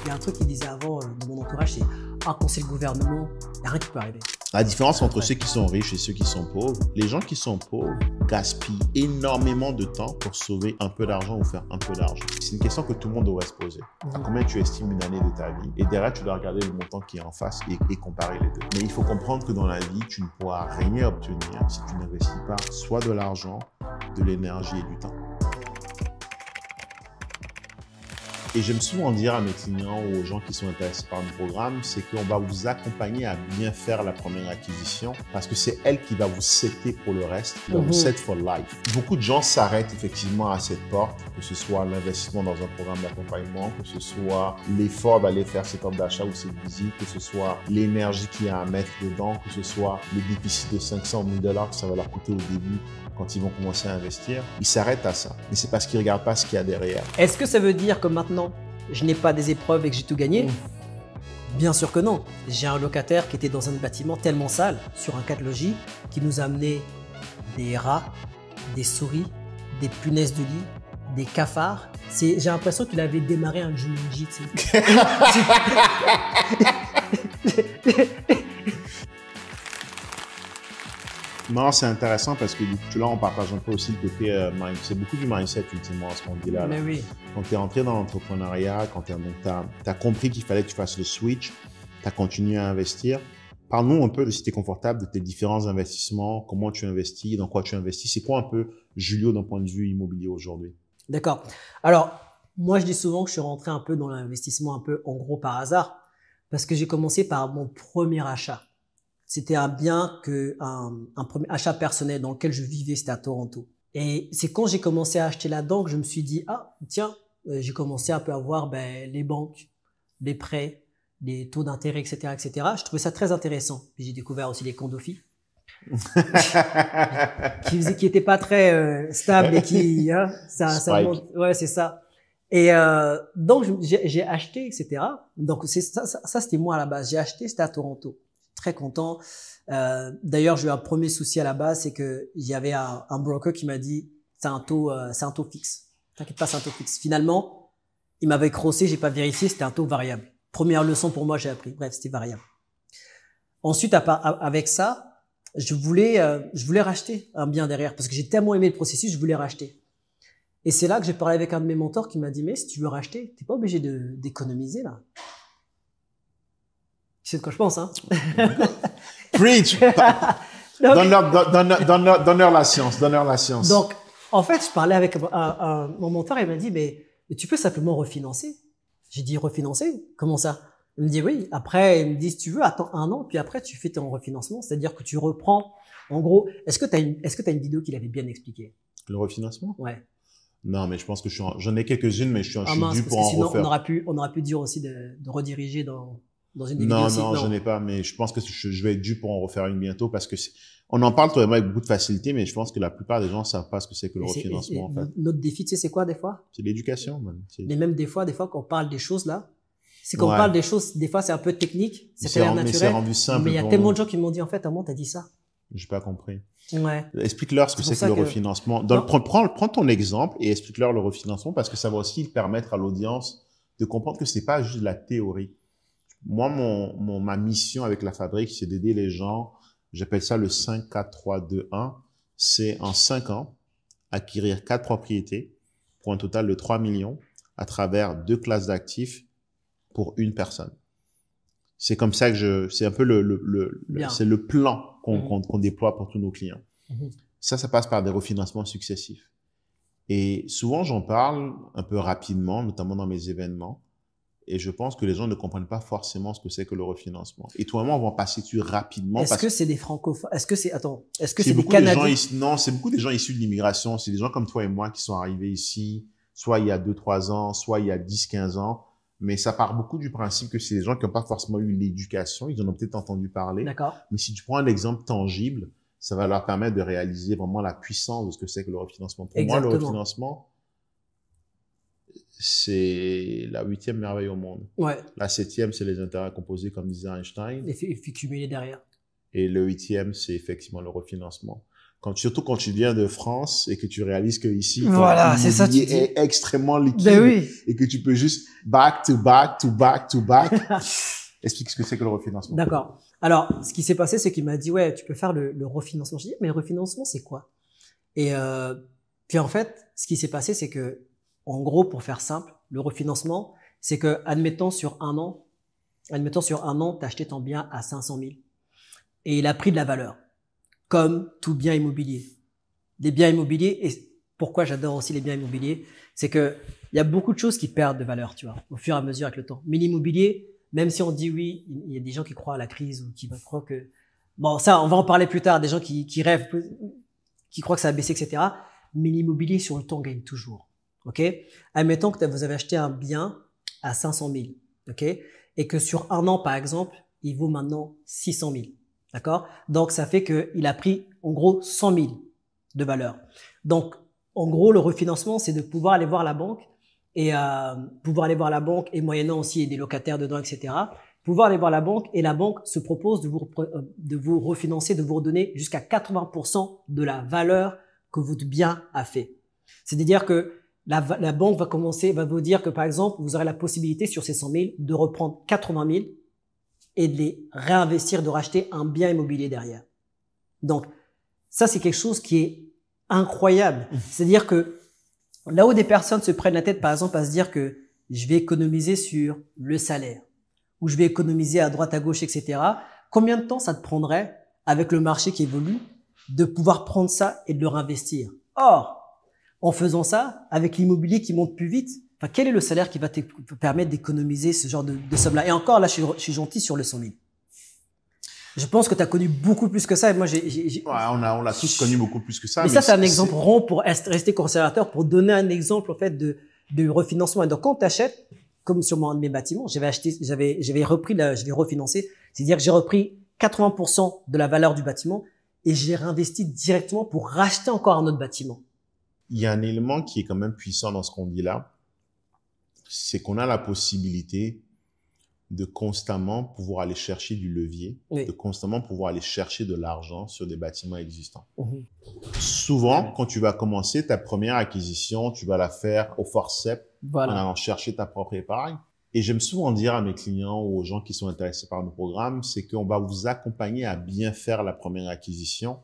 Il y a un truc qu'il disait avant de mon entourage, c'est « Ah, quand c'est le gouvernement, il n'y a rien qui peut arriver. » La différence entre ceux qui sont riches et ceux qui sont pauvres, les gens qui sont pauvres gaspillent énormément de temps pour sauver un peu d'argent ou faire un peu d'argent. C'est une question que tout le monde devrait se poser. À combien tu estimes une année de ta vie? Et derrière, tu dois regarder le montant qui est en face et comparer les deux. Mais il faut comprendre que dans la vie, tu ne pourras rien obtenir si tu n'investis pas soit de l'argent, de l'énergie et du temps. Et j'aime souvent dire à mes clients ou aux gens qui sont intéressés par le programme, c'est qu'on va vous accompagner à bien faire la première acquisition parce que c'est elle qui va vous setter pour le reste, qui va vous set for life. Beaucoup de gens s'arrêtent effectivement à cette porte, que ce soit l'investissement dans un programme d'accompagnement, que ce soit l'effort d'aller faire cette offre d'achat ou cette visite, que ce soit l'énergie qu'il y a à mettre dedans, que ce soit le déficit de 500 000 $ que ça va leur coûter au début quand ils vont commencer à investir, ils s'arrêtent à ça. Mais c'est parce qu'ils ne regardent pas ce qu'il y a derrière. Est-ce que ça veut dire que maintenant, je n'ai pas des épreuves et que j'ai tout gagné? Bien sûr que non. J'ai un locataire qui était dans un bâtiment tellement sale, sur un 4 logis, qui nous a amené des rats, des souris, des punaises de lit, des cafards. J'ai l'impression qu'il avait démarré un Jumanji. Non, c'est intéressant parce que là, on partage un peu aussi le côté c'est beaucoup du mindset ultimement à ce qu'on dit là. Mais oui. Quand tu es entré dans l'entrepreneuriat, quand tu as compris qu'il fallait que tu fasses le switch, tu as continué à investir. Parle-nous un peu de si tu es confortable de tes différents investissements, comment tu investis, dans quoi tu investis. C'est quoi un peu Julio d'un point de vue immobilier aujourd'hui? D'accord. Alors, moi, je dis souvent que je suis rentré un peu dans l'investissement un peu en gros par hasard parce que j'ai commencé par mon premier achat. C'était un bien un premier achat personnel dans lequel je vivais, c'était à Toronto. Et c'est quand j'ai commencé à acheter là-dedans que je me suis dit, ah, tiens, j'ai commencé un peu à voir les banques, les prêts, les taux d'intérêt, etc., etc. Je trouvais ça très intéressant. Puis j'ai découvert aussi les condofi qui étaient pas très stables et qui, ça monte. Ouais, c'est ça. Et donc j'ai acheté, etc. Donc c'est ça c'était moi à la base. J'ai acheté, c'était à Toronto. Très content. D'ailleurs, j'ai eu un premier souci à la base, c'est que il y avait un broker qui m'a dit c'est un taux fixe. T'inquiète pas, c'est un taux fixe. Finalement, il m'avait crossé, j'ai pas vérifié, c'était un taux variable. Première leçon pour moi, j'ai appris. Bref, c'était variable. Ensuite, avec ça, je voulais racheter un bien derrière parce que j'ai tellement aimé le processus, je voulais racheter. Et c'est là que j'ai parlé avec un de mes mentors qui m'a dit mais si tu veux racheter, t'es pas obligé d'économiser là. Tu sais de quoi je pense, hein? Preach! Donne-leur la science, donne-leur la science. Donc, en fait, je parlais avec mon mentor et il m'a dit, mais tu peux simplement refinancer. J'ai dit, refinancer? Comment ça? Il me dit, oui. Après, il me dit, si tu veux, attends 1 an, puis après, tu fais ton refinancement. C'est-à-dire que tu reprends, en gros, est-ce que t'as une vidéo qui l'avait bien expliqué? Le refinancement? Ouais. Non, mais je pense que j'en ai quelques-unes, mais je suis dû pour en sinon, refaire. On aurait pu dire aussi de rediriger dans une des vidéos. Non, je n'ai pas, mais je pense que je vais être dû pour en refaire une bientôt parce que on en parle toi et moi avec beaucoup de facilité, mais je pense que la plupart des gens ne savent pas ce que c'est que le refinancement, en fait. Notre défi, tu sais, c'est quoi, des fois? C'est l'éducation, man. Mais même des fois, quand on parle des choses, là, c'est qu'on parle des choses, des fois, c'est un peu technique, c'est l'air naturel. Mais c'est rendu simple. Mais il y a tellement de gens qui m'ont dit, en fait, Armand, t'as dit ça. J'ai pas compris. Ouais. Explique-leur ce que c'est que le refinancement. Prends ton exemple et explique-leur le refinancement parce que ça va aussi permettre à l'audience de comprendre que c'est pas juste de la théorie. Moi, ma mission avec la fabrique, c'est d'aider les gens. J'appelle ça le 5, 4, 3, 2, 1. C'est en 5 ans, acquérir 4 propriétés pour un total de 3 millions à travers 2 classes d'actifs pour une personne. C'est comme ça que c'est un peu c'est le plan qu'on déploie pour tous nos clients. Ça passe par des refinancements successifs. Et souvent, j'en parle un peu rapidement, notamment dans mes événements. Et je pense que les gens ne comprennent pas forcément ce que c'est que le refinancement. Et toi et moi, on va passer dessus rapidement. Est-ce que c'est des francophones? Est-ce que c'est des Canadiens? Non, c'est beaucoup des gens issus de l'immigration. C'est des gens comme toi et moi qui sont arrivés ici, soit il y a 2-3 ans, soit il y a 10-15 ans. Mais ça part beaucoup du principe que c'est des gens qui n'ont pas forcément eu l'éducation. Ils en ont peut-être entendu parler. D'accord. Mais si tu prends un exemple tangible, ça va leur permettre de réaliser vraiment la puissance de ce que c'est que le refinancement. Pour moi, le refinancement, c'est la 8e merveille au monde. Ouais. La 7e, c'est les intérêts composés, comme disait Einstein. Et puis cumuler derrière. Et le 8e, c'est effectivement le refinancement. Surtout quand tu viens de France et que tu réalises que ici, voilà, c'est ça, l'immobilier est extrêmement liquide ben oui. et que tu peux juste back to back to back to back. Explique ce que c'est que le refinancement. D'accord. Alors, ce qui s'est passé, c'est qu'il m'a dit, ouais, tu peux faire le refinancement. J'ai dit, mais le refinancement, c'est quoi? Et puis en fait, ce qui s'est passé, c'est que, en gros, pour faire simple, le refinancement, c'est que, admettons sur un an, t'as acheté ton bien à 500 000 et il a pris de la valeur, comme tout bien immobilier. Les biens immobiliers, et pourquoi j'adore aussi les biens immobiliers, c'est que il y a beaucoup de choses qui perdent de valeur, tu vois, au fur et à mesure avec le temps. Mais l'immobilier, même si on dit oui, il y a des gens qui croient à la crise ou qui croient que, bon, ça, on va en parler plus tard, des gens qui rêvent, qui croient que ça va baisser, etc. Mais l'immobilier, sur le temps, gagne toujours. OK? Admettons que vous avez acheté un bien à 500 000. OK? Et que sur un an, par exemple, il vaut maintenant 600 000. D'accord? Donc, ça fait qu'il a pris, en gros, 100 000 de valeur. Donc, en gros, le refinancement, c'est de pouvoir aller voir la banque et moyennant aussi des locataires dedans, etc. Pouvoir aller voir la banque et la banque se propose de vous refinancer, de vous redonner jusqu'à 80% de la valeur que votre bien a fait. C'est-à-dire que la banque va vous dire que, par exemple, vous aurez la possibilité sur ces 100 000 de reprendre 80 000 et de les réinvestir, de racheter un bien immobilier derrière. Donc, ça, c'est quelque chose qui est incroyable. C'est-à-dire que là où des personnes se prennent la tête, par exemple, à se dire que je vais économiser sur le salaire, ou je vais économiser à droite, à gauche, etc. Combien de temps ça te prendrait, avec le marché qui évolue, de pouvoir prendre ça et de le réinvestir? Or, en faisant ça, avec l'immobilier qui monte plus vite, enfin, quel est le salaire qui va te permettre d'économiser ce genre de somme-là? Et encore, là, je suis gentil sur le 100 000. Je pense que tu as connu beaucoup plus que ça. Et moi, Ouais, on l'a tous connu beaucoup plus que ça. Mais ça, c'est un exemple rond pour rester conservateur, pour donner un exemple, en fait, de refinancement. Et donc, quand tu achètes, comme sur un de mes bâtiments, j'avais refinancé. C'est-à-dire que j'ai repris 80% de la valeur du bâtiment et j'ai réinvesti directement pour racheter encore un autre bâtiment. Il y a un élément qui est quand même puissant dans ce qu'on dit là. C'est qu'on a la possibilité de constamment pouvoir aller chercher du levier, oui. De constamment pouvoir aller chercher de l'argent sur des bâtiments existants. Souvent, quand tu vas commencer ta première acquisition, tu vas la faire au forceps, voilà, en allant chercher ta propre épargne. Et j'aime souvent dire à mes clients ou aux gens qui sont intéressés par nos programmes, c'est qu'on va vous accompagner à bien faire la première acquisition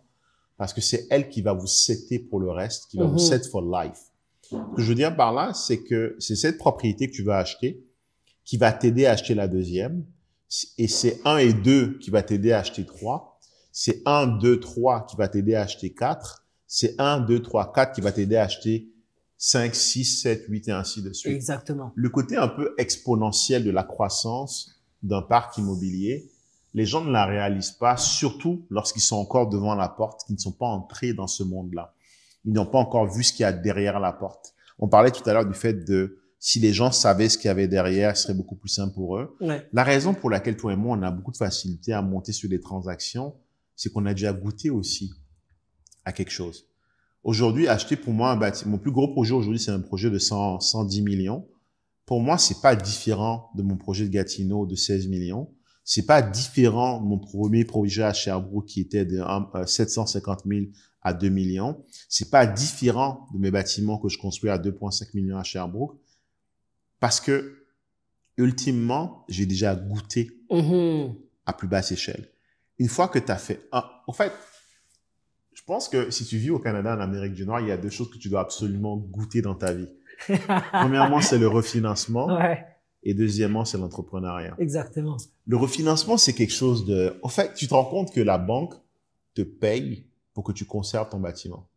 parce que c'est elle qui va vous setter pour le reste, qui va vous set for life. Ce que je veux dire par là, c'est que c'est cette propriété que tu vas acheter qui va t'aider à acheter la deuxième. Et c'est 1 et 2 qui va t'aider à acheter 3. C'est 1, 2, 3 qui va t'aider à acheter 4. C'est 1, 2, 3, 4 qui va t'aider à acheter 5, 6, 7, 8 et ainsi de suite. Exactement. Le côté un peu exponentiel de la croissance d'un parc immobilier, les gens ne la réalisent pas, surtout lorsqu'ils sont encore devant la porte, qu'ils ne sont pas entrés dans ce monde-là. Ils n'ont pas encore vu ce qu'il y a derrière la porte. On parlait tout à l'heure du fait de si les gens savaient ce qu'il y avait derrière, ce serait beaucoup plus simple pour eux. Ouais. La raison pour laquelle toi et moi, on a beaucoup de facilité à monter sur des transactions, c'est qu'on a déjà goûté aussi à quelque chose. Aujourd'hui, acheter pour moi un bâtiment, mon plus gros projet aujourd'hui, c'est un projet de 110 millions. Pour moi, c'est pas différent de mon projet de Gatineau de 16 millions. C'est pas différent de mon premier projet à Sherbrooke qui était de 750 000 à 2 millions. C'est pas différent de mes bâtiments que je construis à 2,5 millions à Sherbrooke. Parce que, ultimement, j'ai déjà goûté à plus basse échelle. Une fois que tu as fait en fait, je pense que si tu vis au Canada, en Amérique du Nord, il y a 2 choses que tu dois absolument goûter dans ta vie. Premièrement, c'est le refinancement. Ouais. Et deuxièmement, c'est l'entrepreneuriat. Exactement. Le refinancement, c'est quelque chose de... En fait, tu te rends compte que la banque te paye pour que tu conserves ton bâtiment.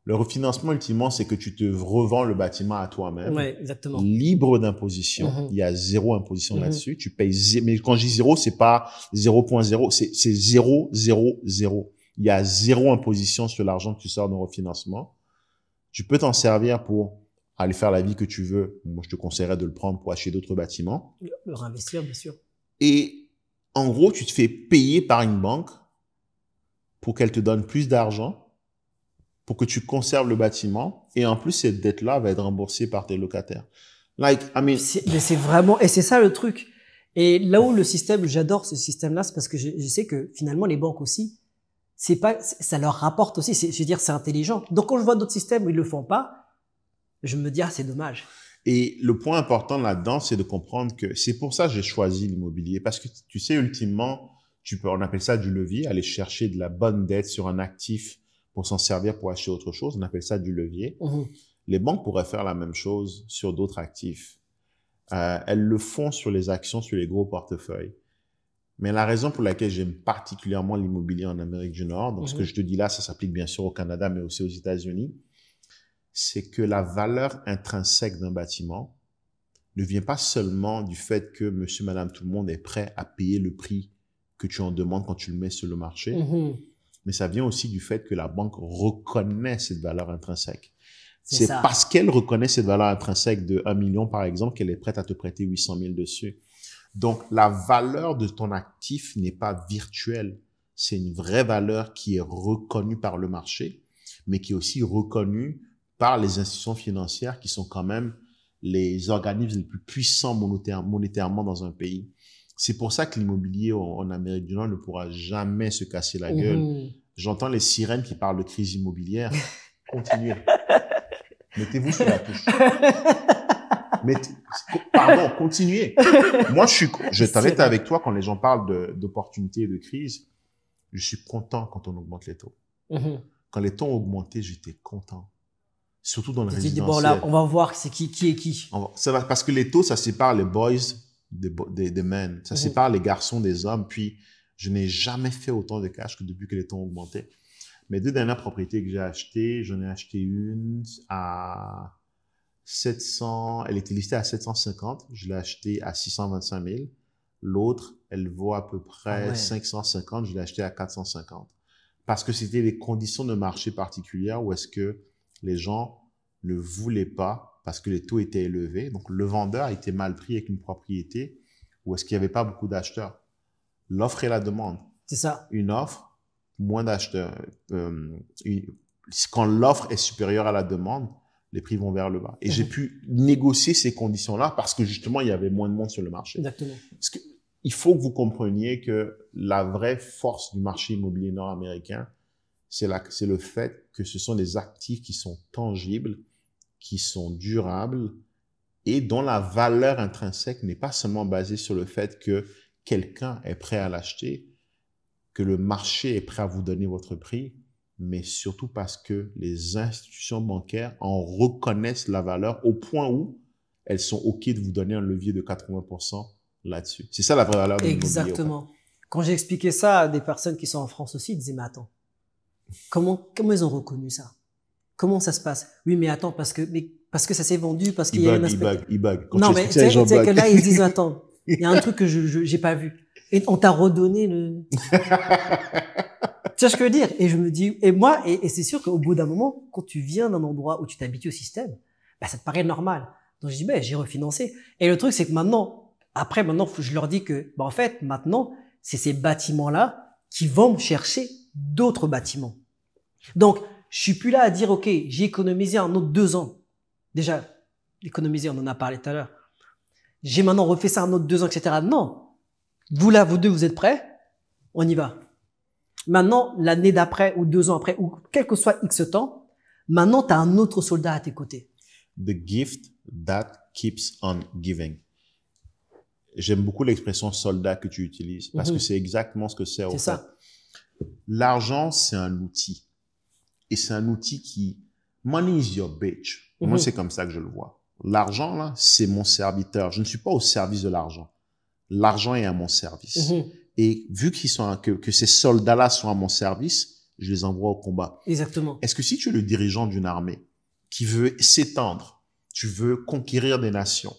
Le refinancement, ultimement, c'est que tu te revends le bâtiment à toi-même. Ouais, exactement. Libre d'imposition. Il y a 0 imposition là-dessus. Tu payes, mais quand je dis 0, c'est pas 0.0, c'est 0, 0, 0. Il y a 0 imposition sur l'argent que tu sors d'un refinancement. Tu peux t'en servir pour aller faire la vie que tu veux. Moi, je te conseillerais de le prendre pour acheter d'autres bâtiments. Le réinvestir, bien sûr. Et en gros, tu te fais payer par une banque pour qu'elle te donne plus d'argent pour que tu conserves le bâtiment. Et en plus, cette dette-là va être remboursée par tes locataires. Mais c'est vraiment, et c'est ça le truc. Et là où le système, j'adore ce système-là, c'est parce que je sais que finalement, les banques aussi, ça leur rapporte aussi. Je veux dire, c'est intelligent. Donc, quand je vois d'autres systèmes où ils le font pas, je me dis, ah, c'est dommage. Et le point important là-dedans, c'est de comprendre que c'est pour ça que j'ai choisi l'immobilier. Parce que tu sais, ultimement, on appelle ça du levier, aller chercher de la bonne dette sur un actif pour s'en servir pour acheter autre chose. On appelle ça du levier. Les banques pourraient faire la même chose sur d'autres actifs. Elles le font sur les actions, sur les gros portefeuilles. Mais la raison pour laquelle j'aime particulièrement l'immobilier en Amérique du Nord, donc ce que je te dis là, ça s'applique bien sûr au Canada, mais aussi aux États-Unis, c'est que la valeur intrinsèque d'un bâtiment ne vient pas seulement du fait que monsieur, madame, tout le monde est prêt à payer le prix que tu en demandes quand tu le mets sur le marché, mais ça vient aussi du fait que la banque reconnaît cette valeur intrinsèque. C'est parce qu'elle reconnaît cette valeur intrinsèque de 1 million, par exemple, qu'elle est prête à te prêter 800 000 dessus. Donc, la valeur de ton actif n'est pas virtuelle. C'est une vraie valeur qui est reconnue par le marché, mais qui est aussi reconnue par les institutions financières qui sont quand même les organismes les plus puissants monétairement dans un pays. C'est pour ça que l'immobilier en Amérique du Nord ne pourra jamais se casser la gueule. J'entends les sirènes qui parlent de crise immobilière. Continuez. Mettez-vous sur la touche. Pardon, continuez. Moi, je t'arrête avec toi quand les gens parlent d'opportunités et de crise. Je suis content quand on augmente les taux. Quand les taux ont augmenté, j'étais content. Surtout dans le résidentiel. Bon, là, on va voir c'est qui est qui. Parce que les taux, ça sépare les boys des men. Ça sépare les garçons des hommes. Puis, je n'ai jamais fait autant de cash que depuis que les taux ont augmenté. Mes 2 dernières propriétés que j'ai achetées, j'en ai acheté une à 700, elle était listée à 750. Je l'ai achetée à 625 000. L'autre, elle vaut à peu près 550. Je l'ai achetée à 450. Parce que c'était des conditions de marché particulières où est-ce que les gens ne voulaient pas parce que les taux étaient élevés. Donc, le vendeur a été mal pris avec une propriété où est-ce qu'il n'y avait pas beaucoup d'acheteurs. L'offre et la demande. C'est ça. Une offre, moins d'acheteurs. Quand l'offre est supérieure à la demande, les prix vont vers le bas. Et j'ai pu négocier ces conditions-là parce que justement, il y avait moins de monde sur le marché. Exactement. Parce que il faut que vous compreniez que la vraie force du marché immobilier nord-américain, c'est le fait que ce sont des actifs qui sont tangibles, qui sont durables et dont la valeur intrinsèque n'est pas seulement basée sur le fait que quelqu'un est prêt à l'acheter, que le marché est prêt à vous donner votre prix, mais surtout parce que les institutions bancaires en reconnaissent la valeur au point où elles sont OK de vous donner un levier de 80% là-dessus. C'est ça la vraie valeur de l'immobilier. Exactement. Quand j'ai expliqué ça à des personnes qui sont en France aussi, ils disaient, mais attends, comment ils ont reconnu ça? Comment ça se passe? Oui, mais attends, parce que ça s'est vendu, parce qu'il y a une aspect... Il bug. Non, mais tu sais que là, ils disent, attends, il y a un truc que j'ai pas vu. Et on t'a redonné le... Tu sais ce que je veux dire? Et je me dis, et c'est sûr qu'au bout d'un moment, quand tu viens d'un endroit où tu t'habitues au système, bah, ça te paraît normal. Donc, je dis, j'ai refinancé. Et le truc, c'est que maintenant, je leur dis que, en fait, maintenant, c'est ces bâtiments-là qui vont me chercher d'autres bâtiments. Donc, je suis plus là à dire, OK, j'ai économisé un autre 2 ans. Déjà, économiser, on en a parlé tout à l'heure. J'ai maintenant refait ça un autre 2 ans, etc. Non. Vous là, vous deux, vous êtes prêts? On y va. Maintenant, l'année d'après ou 2 ans après, ou quel que soit X temps, maintenant, tu as un autre soldat à tes côtés. The gift that keeps on giving. J'aime beaucoup l'expression soldat que tu utilises parce que c'est exactement ce que c'est. C'est ça. L'argent, c'est un outil. Et c'est un outil qui... Money is your bitch. Moi, c'est comme ça que je le vois. L'argent, là, c'est mon serviteur. Je ne suis pas au service de l'argent. L'argent est à mon service. Et vu que ces soldats-là sont à mon service, je les envoie au combat. Exactement. Est-ce que si tu es le dirigeant d'une armée qui veut s'étendre, tu veux conquérir des nations,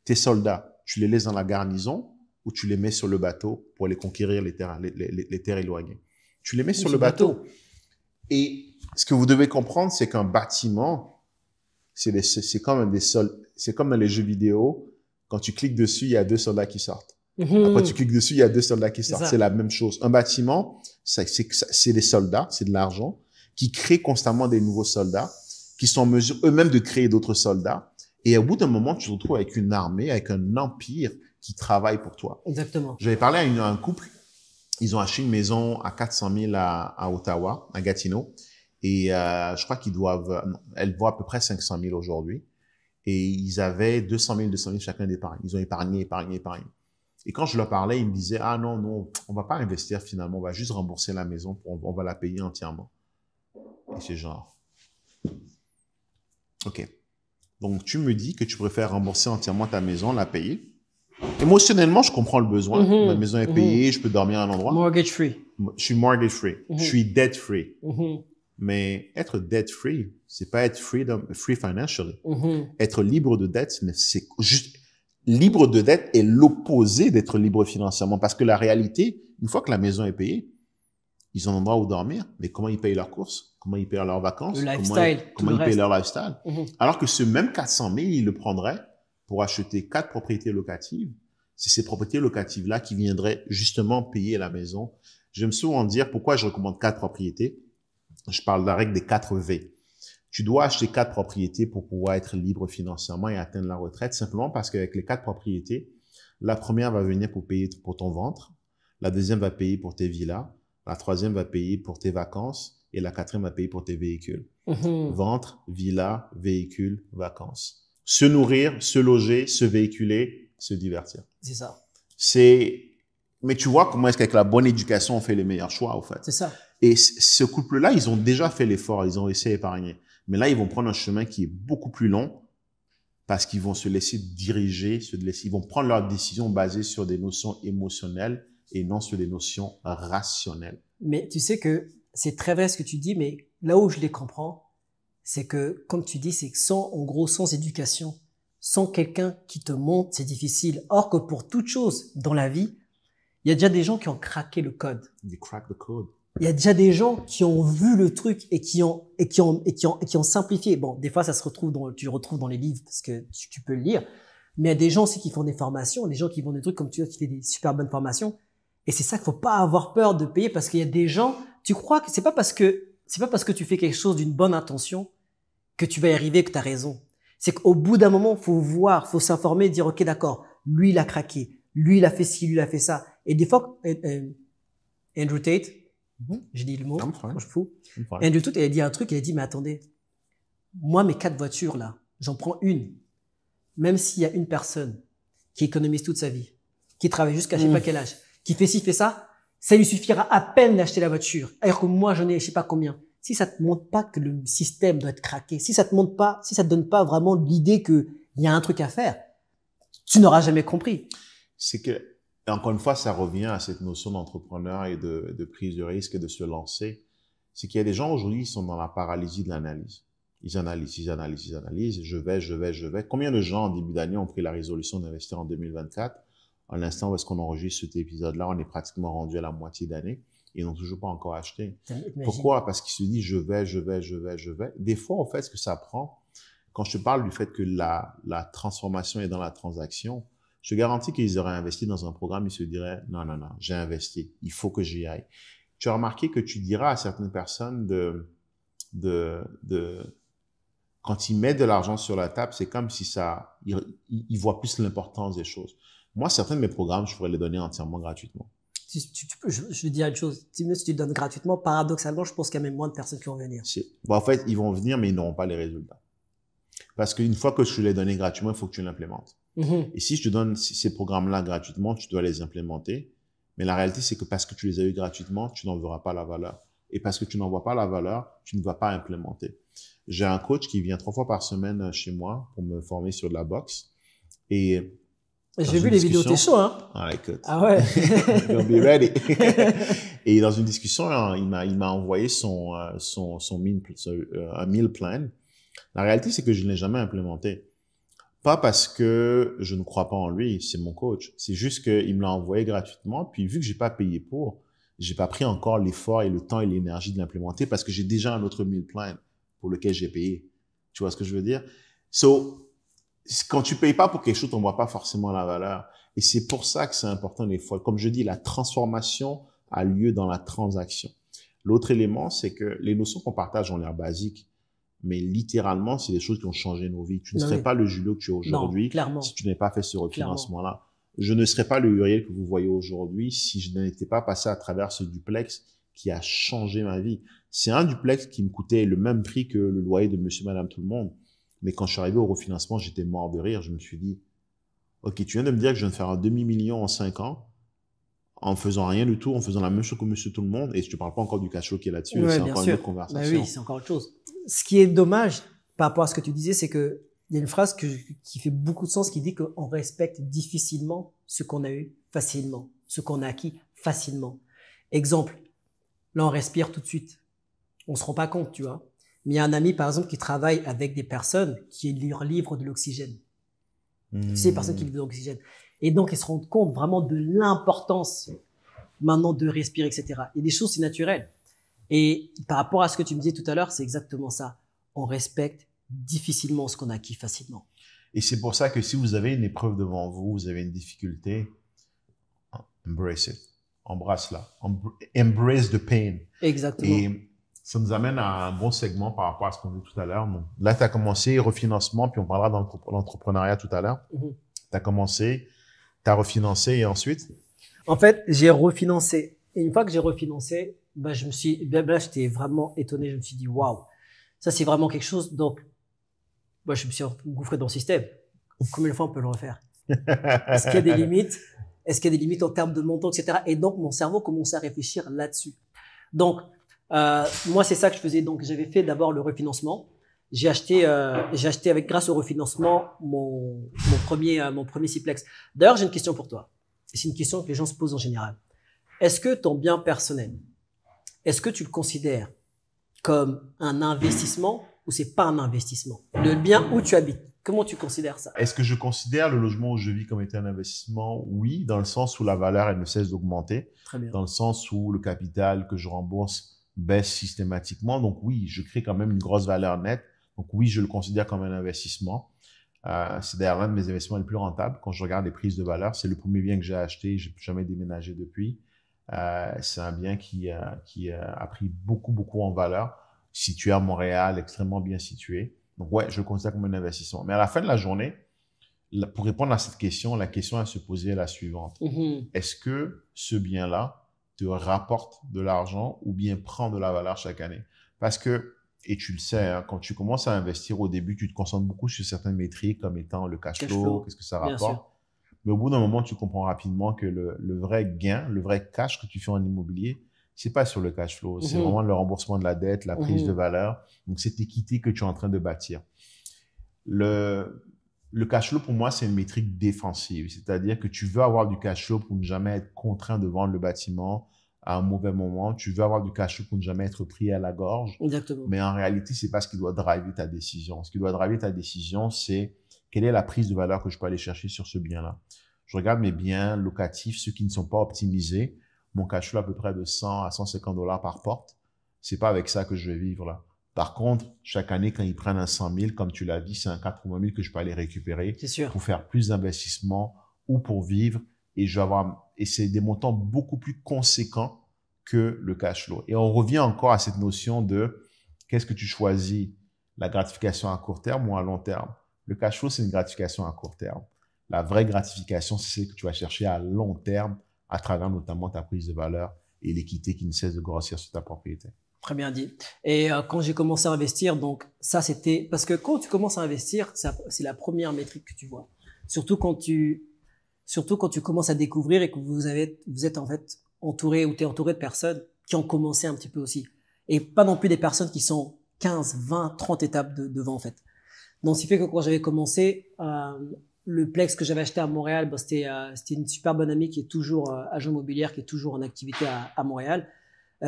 tes soldats, tu les laisses dans la garnison ou tu les mets sur le bateau pour aller conquérir les terres éloignées? Tu les mets sur le bateau. Et ce que vous devez comprendre, c'est qu'un bâtiment, c'est comme dans les jeux vidéo. Quand tu cliques dessus, il y a 2 soldats qui sortent. Après, tu cliques dessus, il y a 2 soldats qui sortent. C'est la même chose. Un bâtiment, c'est des soldats, c'est de l'argent, qui créent constamment des nouveaux soldats, qui sont en mesure eux-mêmes de créer d'autres soldats. Et au bout d'un moment, tu te retrouves avec une armée, avec un empire qui travaille pour toi. Exactement. J'avais parlé à un couple Ils ont acheté une maison à 400 000 à Ottawa, à Gatineau. Et je crois elle vaut à peu près 500 000 aujourd'hui. Et ils avaient 200 000 chacun d'épargne. Ils ont épargné. Et quand je leur parlais, ils me disaient, ah non, on va pas investir finalement, on va juste rembourser la maison, on va la payer entièrement. Et c'est genre, ok. Donc tu me dis que tu préfères rembourser entièrement ta maison, la payer. Émotionnellement, je comprends le besoin. Ma maison est payée, je peux dormir à un endroit. Mortgage free. Je suis mortgage free. Je suis debt free. Mais être debt free, c'est pas être free financially. Être libre de dette, c'est juste, libre de dette est l'opposé d'être libre financièrement. Parce que la réalité, une fois que la maison est payée, ils ont un endroit où dormir, mais comment ils payent leurs courses? Comment ils payent leurs vacances? Comment ils payent leur lifestyle? Alors que ce même 400 000, ils le prendraient pour acheter 4 propriétés locatives. C'est ces propriétés locatives-là qui viendraient justement payer la maison. J'aime souvent dire pourquoi je recommande 4 propriétés. Je parle de la règle des 4 V. Tu dois acheter 4 propriétés pour pouvoir être libre financièrement et atteindre la retraite, simplement parce qu'avec les 4 propriétés, la première va venir pour payer pour ton ventre, la deuxième va payer pour tes villas, la troisième va payer pour tes vacances et la quatrième va payer pour tes véhicules. Ventre, villa, véhicule, vacances. Se nourrir, se loger, se véhiculer, se divertir. C'est ça. Mais tu vois comment est-ce qu'avec la bonne éducation, on fait les meilleurs choix, au fait. C'est ça. Et ce couple-là, ils ont déjà fait l'effort, ils ont essayé d'épargner. Mais là, ils vont prendre un chemin qui est beaucoup plus long parce qu'ils vont se laisser diriger, ils vont prendre leurs décisions basées sur des notions émotionnelles et non sur des notions rationnelles. Mais tu sais que c'est très vrai ce que tu dis, mais là où je les comprends, c'est que, comme tu dis, c'est que sans éducation, sans quelqu'un qui te montre, c'est difficile. Or que pour toute chose dans la vie, il y a déjà des gens qui ont craqué le code. They crack the code. Il y a déjà des gens qui ont vu le truc et qui ont simplifié. Bon, des fois, tu le retrouves dans les livres parce que tu peux le lire. Mais il y a des gens aussi qui font des formations, des gens qui font des trucs comme tu vois, qui font des super bonnes formations. Et c'est ça qu'il faut pas avoir peur de payer parce qu'il y a des gens, tu crois que c'est pas parce que tu fais quelque chose d'une bonne intention que tu vas y arriver, que tu as raison. C'est qu'au bout d'un moment, faut s'informer, dire, OK, d'accord, lui, il a craqué. Lui, il a fait ci, lui, il a fait ça. Et des fois, Andrew Tate, j'ai dit le mot, je suis fou. Andrew Tate, il a dit un truc, il a dit, mais attendez, moi, mes 4 voitures, là, j'en prends une. Même s'il y a une personne qui économise toute sa vie, qui travaille jusqu'à je sais pas quel âge, qui fait ci, fait ça lui suffira à peine d'acheter la voiture. Alors que moi, j'en ai je sais pas combien. Si ça te montre pas que le système doit être craqué, si ça te donne pas vraiment l'idée que il y a un truc à faire, tu n'auras jamais compris. C'est que, encore une fois, ça revient à cette notion d'entrepreneur et de prise de risque et de se lancer. C'est qu'il y a des gens aujourd'hui qui sont dans la paralysie de l'analyse. Ils analysent. Je vais. Combien de gens en début d'année ont pris la résolution d'investir en 2024? À l'instant où est-ce qu'on enregistre cet épisode-là, on est pratiquement rendu à la moitié d'année et ils n'ont toujours pas encore acheté. Pourquoi? Parce qu'ils se disent je vais. Des fois, en fait, ce que ça prend, quand je te parle du fait que la transformation est dans la transaction, je te garantis qu'ils auraient investi dans un programme, ils se diraient non, j'ai investi, il faut que j'y aille. Tu as remarqué que tu diras à certaines personnes quand ils mettent de l'argent sur la table, c'est comme si ils voient plus l'importance des choses. Moi, certains de mes programmes, je pourrais les donner entièrement gratuitement. Je vais dire une chose. Si tu donnes gratuitement, paradoxalement, je pense qu'il y a même moins de personnes qui vont venir. Bon, en fait, ils vont venir, mais ils n'auront pas les résultats. Parce qu'une fois que je te les donné gratuitement, il faut que tu l'implémentes. Et si je te donne ces programmes-là gratuitement, tu dois les implémenter. Mais la réalité, c'est que parce que tu les as eu gratuitement, tu n'en verras pas la valeur. Et parce que tu n'en vois pas la valeur, tu ne vas pas implémenter. J'ai un coach qui vient 3 fois par semaine chez moi pour me former sur de la boxe. Et j'ai vu les vidéos, t'es chaud, hein? Ah, écoute. Ah ouais. Don't be ready. Et dans une discussion, il m'a envoyé un meal plan. La réalité, c'est que je ne l'ai jamais implémenté. Pas parce que je ne crois pas en lui, c'est mon coach. C'est juste qu'il me l'a envoyé gratuitement. Puis vu que j'ai pas payé j'ai pas pris encore l'effort et le temps et l'énergie de l'implémenter parce que j'ai déjà un autre meal plan pour lequel j'ai payé. Tu vois ce que je veux dire? Quand tu payes pas pour quelque chose, on voit pas forcément la valeur. Et c'est pour ça que c'est important des fois. Comme je dis, la transformation a lieu dans la transaction. L'autre élément, c'est que les notions qu'on partage ont l'air basiques, mais littéralement, c'est des choses qui ont changé nos vies. Tu ne serais pas le Julio que tu es aujourd'hui si tu n'avais pas fait ce refinancement-là. je ne serais pas le Uriel que vous voyez aujourd'hui si je n'étais pas passé à travers ce duplex qui a changé ma vie. C'est un duplex qui me coûtait le même prix que le loyer de monsieur, madame, tout le monde. Mais quand je suis arrivé au refinancement, j'étais mort de rire. Je me suis dit, OK, tu viens de me dire que je viens de faire un demi-million en 5 ans en faisant rien du tout, en faisant la même chose que monsieur tout le monde. Et je te parle pas encore du cash flow qui est là-dessus. Ouais, c'est bien encore sûr. une autre conversation. Oui, c'est encore autre chose. Ce qui est dommage par rapport à ce que tu disais, c'est que il y a une phrase qui fait beaucoup de sens qui dit qu'on respecte difficilement ce qu'on a eu facilement, ce qu'on a acquis facilement. Exemple, là on respire tout de suite. On se rend pas compte, tu vois. Mais il y a un ami, par exemple, qui travaille avec des personnes qui leur livrent de l'oxygène. Tu sais, les personnes qui livrent de l'oxygène. Et donc, ils se rendent compte vraiment de l'importance maintenant de respirer, etc. Et des choses, c'est naturel. Et par rapport à ce que tu me disais tout à l'heure, c'est exactement ça. On respecte difficilement ce qu'on a acquis facilement. Et c'est pour ça que si vous avez une épreuve devant vous, vous avez une difficulté, embrace it. Embrasse-la. Embrace the pain. Exactement. Et ça nous amène à un bon segment par rapport à ce qu'on dit tout à l'heure. Donc, là, tu as commencé refinancement, puis on parlera d'entrepreneuriat tout à l'heure. Tu as commencé, tu as refinancé et ensuite? En fait, j'ai refinancé. Et une fois que j'ai refinancé, bah, j'étais vraiment étonné. Je me suis dit, waouh, ça, c'est vraiment quelque chose. Donc, moi, je me suis engouffré dans le système. Combien de fois on peut le refaire? Est-ce qu'il y a des limites? Est-ce qu'il y a des limites en termes de montant, etc. Et donc, mon cerveau commençait à réfléchir là-dessus. Donc, moi, c'est ça que je faisais. Donc, j'avais fait d'abord le refinancement. J'ai acheté grâce au refinancement, mon premier Siplex. D'ailleurs, j'ai une question pour toi. Et c'est une question que les gens se posent en général. Est-ce que ton bien personnel, est-ce que tu le considères comme un investissement ou c'est pas un investissement? Le bien où tu habites, comment tu considères ça? Est-ce que je considère le logement où je vis comme étant un investissement? Oui, dans le sens où la valeur, elle ne cesse d'augmenter. Très bien. Dans le sens où le capital que je rembourse baisse systématiquement. Donc oui, je crée quand même une grosse valeur nette. Donc oui, je le considère comme un investissement. C'est d'ailleurs l'un de mes investissements les plus rentables. Quand je regarde les prises de valeur, c'est le premier bien que j'ai acheté. J'ai jamais déménagé depuis. C'est un bien qui a pris beaucoup, beaucoup en valeur, situé à Montréal, extrêmement bien situé. Donc ouais, je le considère comme un investissement. Mais à la fin de la journée, pour répondre à cette question, la question à se poser est la suivante. Est-ce que ce bien-là te rapporte de l'argent ou bien prend de la valeur chaque année? Parce que, et tu le sais, hein, quand tu commences à investir au début, tu te concentres beaucoup sur certaines métriques comme étant le cash flow, qu'est-ce que ça rapporte. Mais au bout d'un moment, tu comprends rapidement que le vrai gain, le vrai cash que tu fais en immobilier, c'est pas sur le cash flow, c'est vraiment le remboursement de la dette, la prise de valeur. Donc, cette équité que tu es en train de bâtir. Le cash flow, pour moi, c'est une métrique défensive. C'est-à-dire que tu veux avoir du cash flow pour ne jamais être contraint de vendre le bâtiment à un mauvais moment. Tu veux avoir du cash flow pour ne jamais être pris à la gorge. Exactement. Mais en réalité, c'est pas ce qui doit driver ta décision. Ce qui doit driver ta décision, c'est quelle est la prise de valeur que je peux aller chercher sur ce bien-là. Je regarde mes biens locatifs, ceux qui ne sont pas optimisés. Mon cash flow à peu près de 100 à 150 $ par porte. C'est pas avec ça que je vais vivre là. Par contre, chaque année, quand ils prennent un 100 000, comme tu l'as dit, c'est un 80 000 que je peux aller récupérer pour faire plus d'investissements ou pour vivre. Et c'est des montants beaucoup plus conséquents que le cash flow. Et on revient encore à cette notion de qu'est-ce que tu choisis, la gratification à court terme ou à long terme. Le cash flow, c'est une gratification à court terme. La vraie gratification, c'est celle que tu vas chercher à long terme à travers notamment ta prise de valeur et l'équité qui ne cesse de grossir sur ta propriété. Très bien dit. Et quand j'ai commencé à investir, donc ça c'était parce que quand tu commences à investir, c'est la première métrique que tu vois. Surtout quand tu commences à découvrir et que vous êtes en fait entouré ou t'es entouré de personnes qui ont commencé un petit peu aussi. Et pas non plus des personnes qui sont 15, 20, 30 étapes devant en fait. Donc ce qui fait que quand j'avais commencé, le Plex que j'avais acheté à Montréal, bah, c'était une super bonne amie qui est toujours agent immobilière, qui est toujours en activité à Montréal.